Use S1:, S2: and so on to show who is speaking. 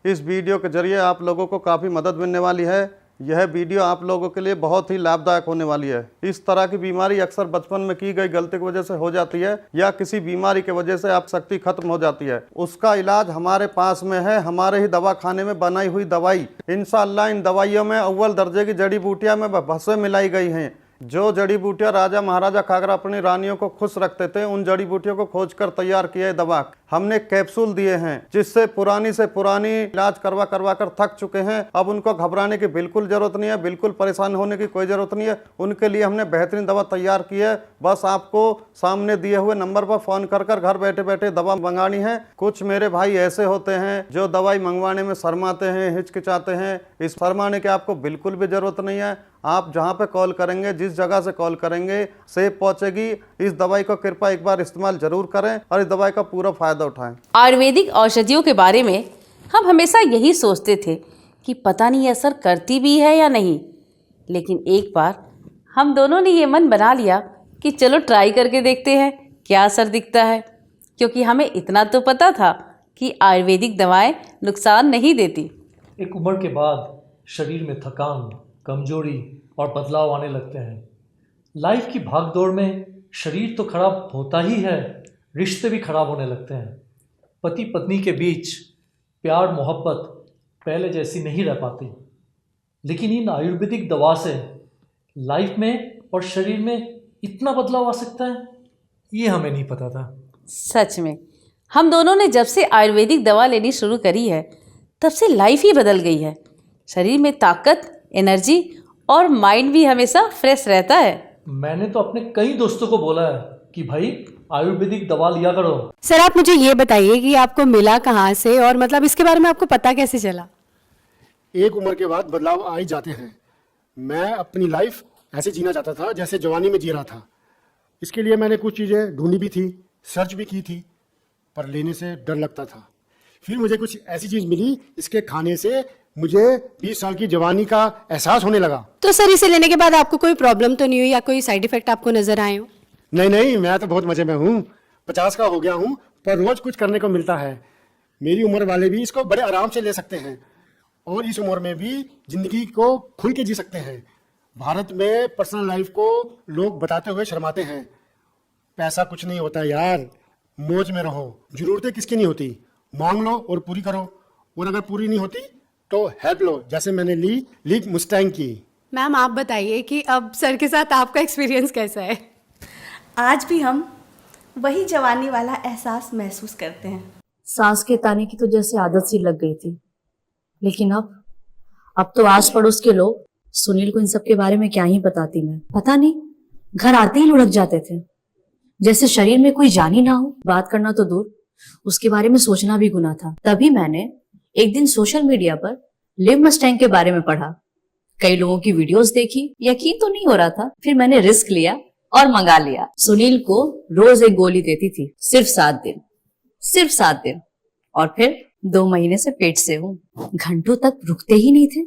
S1: इस वीडियो के जरिए आप लोगों को काफ़ी मदद मिलने वाली है। यह वीडियो आप लोगों के लिए बहुत ही लाभदायक होने वाली है। इस तरह की बीमारी अक्सर बचपन में की गई गलती की वजह से हो जाती है या किसी बीमारी की वजह से आप शक्ति खत्म हो जाती है। उसका इलाज हमारे पास में है, हमारे ही दवा खाने में बनाई हुई दवाई। इंशाअल्लाह इन दवाइयों में अव्वल दर्जे की जड़ी बूटियां में भस्म मिलाई गई हैं। जो जड़ी बूटियां राजा महाराजा खाकर अपनी रानियों को खुश रखते थे, उन जड़ी बूटियों को खोजकर तैयार किया दवा हमने कैप्सूल दिए हैं, जिससे पुरानी से पुरानी इलाज करवा करवा कर थक चुके हैं। अब उनको घबराने की बिल्कुल जरूरत नहीं है, बिल्कुल परेशान होने की कोई जरूरत नहीं है। उनके लिए हमने बेहतरीन दवा तैयार की है। बस आपको सामने दिए हुए नंबर पर फोन कर कर घर बैठे बैठे दवा मंगानी है। कुछ मेरे भाई ऐसे होते हैं जो दवाई मंगवाने में शर्माते हैं, हिचकिचाते हैं। इस शर्माने की आपको बिल्कुल भी जरूरत नहीं है। आप जहां पे कॉल करेंगे, जिस जगह से कॉल करेंगे, सेफ पहुंचेगी। इस दवाई को कृपया एक बार इस्तेमाल जरूर करें और इस दवाई का पूरा फायदा उठाएं।
S2: आयुर्वेदिक औषधियों के बारे में हम हमेशा यही सोचते थे कि पता नहीं असर करती भी है या नहीं, लेकिन एक बार हम दोनों ने ये मन बना लिया कि चलो ट्राई करके देखते हैं क्या असर दिखता है, क्योंकि हमें इतना तो पता था कि आयुर्वेदिक दवाएं नुकसान नहीं देती।
S3: एक उम्र के बाद शरीर में थकान, कमजोरी और बदलाव आने लगते हैं। लाइफ की भागदौड़ में शरीर तो खराब होता ही है, रिश्ते भी खराब होने लगते हैं। पति पत्नी के बीच प्यार मोहब्बत पहले जैसी नहीं रह पाती। लेकिन इन आयुर्वेदिक दवा से लाइफ में और शरीर में इतना बदलाव आ सकता है, ये हमें नहीं पता था।
S2: सच में हम दोनों ने जब से आयुर्वेदिक दवा लेनी शुरू करी है, तब से लाइफ ही बदल गई है। शरीर में ताकत, एनर्जी और माइंड भी हमेशा फ्रेश रहता है।
S3: मैंने तो अपने कई दोस्तों को बोला है कि भाई आयुर्वेदिक दवा लिया करो।
S4: सर आप मुझे ये बताइए कि आपको मिला कहाँ से, और मतलब इसके बारे में आपको पता कैसे चला?
S5: एक उम्र के बाद बदलाव आ ही जाते हैं। मैं अपनी लाइफ ऐसे जीना चाहता था जैसे जवानी में जी रहा था। इसके लिए मैंने कुछ चीज़ें ढूंढी भी थी, सर्च भी की थी, पर लेने से डर लगता था। फिर मुझे कुछ ऐसी चीज़ मिली, इसके खाने से मुझे 20 साल की जवानी का एहसास होने लगा।
S4: तो सर इसे लेने के बाद आपको कोई प्रॉब्लम तो नहीं हुई या कोई साइड इफेक्ट आपको नजर आए हो?
S5: नहीं, मैं तो बहुत मजे में हूँ। 50 का हो गया हूँ, पर रोज कुछ करने को मिलता है। मेरी उम्र वाले भी इसको बड़े आराम से ले सकते हैं और इस उम्र में भी जिंदगी को खुल के जी सकते हैं। भारत में पर्सनल लाइफ को लोग बताते हुए शर्माते हैं। पैसा कुछ नहीं होता यार, मौज में रहो। जरूरतें किसकी नहीं होती, मांग लो और पूरी करो, और अगर पूरी नहीं होती तो हेल्प लो, जैसे मैंने ली मुस्टैंग की।
S4: मैम आप बताइए कि अब सर के साथ आपका एक्सपीरियंस कैसा है?
S6: आज भी हम वही जवानी वाला एहसास महसूस करते हैं।
S7: सांस के ताने की तो जैसे आदत सी लग गई थी, लेकिन अब तो आस पड़ोस के लोग सुनील को इन सब के बारे में क्या ही बताती मैं। पता नहीं, घर आते ही लुढ़क जाते थे, जैसे शरीर में कोई जान ही ना हो। बात करना तो दूर, उसके बारे में सोचना भी गुनाह था। तभी मैंने एक दिन सोशल मीडिया पर लिव मस्टैंग के बारे में पढ़ा। कई लोगों की वीडियोस देखी, यकीन तो नहीं हो रहा था। फिर मैंने रिस्क लिया और मंगा लिया। सुनील को रोज एक गोली देती थी, सिर्फ 7 दिन, और फिर 2 महीने से पेट से हूँ। घंटों तक रुकते ही नहीं थे।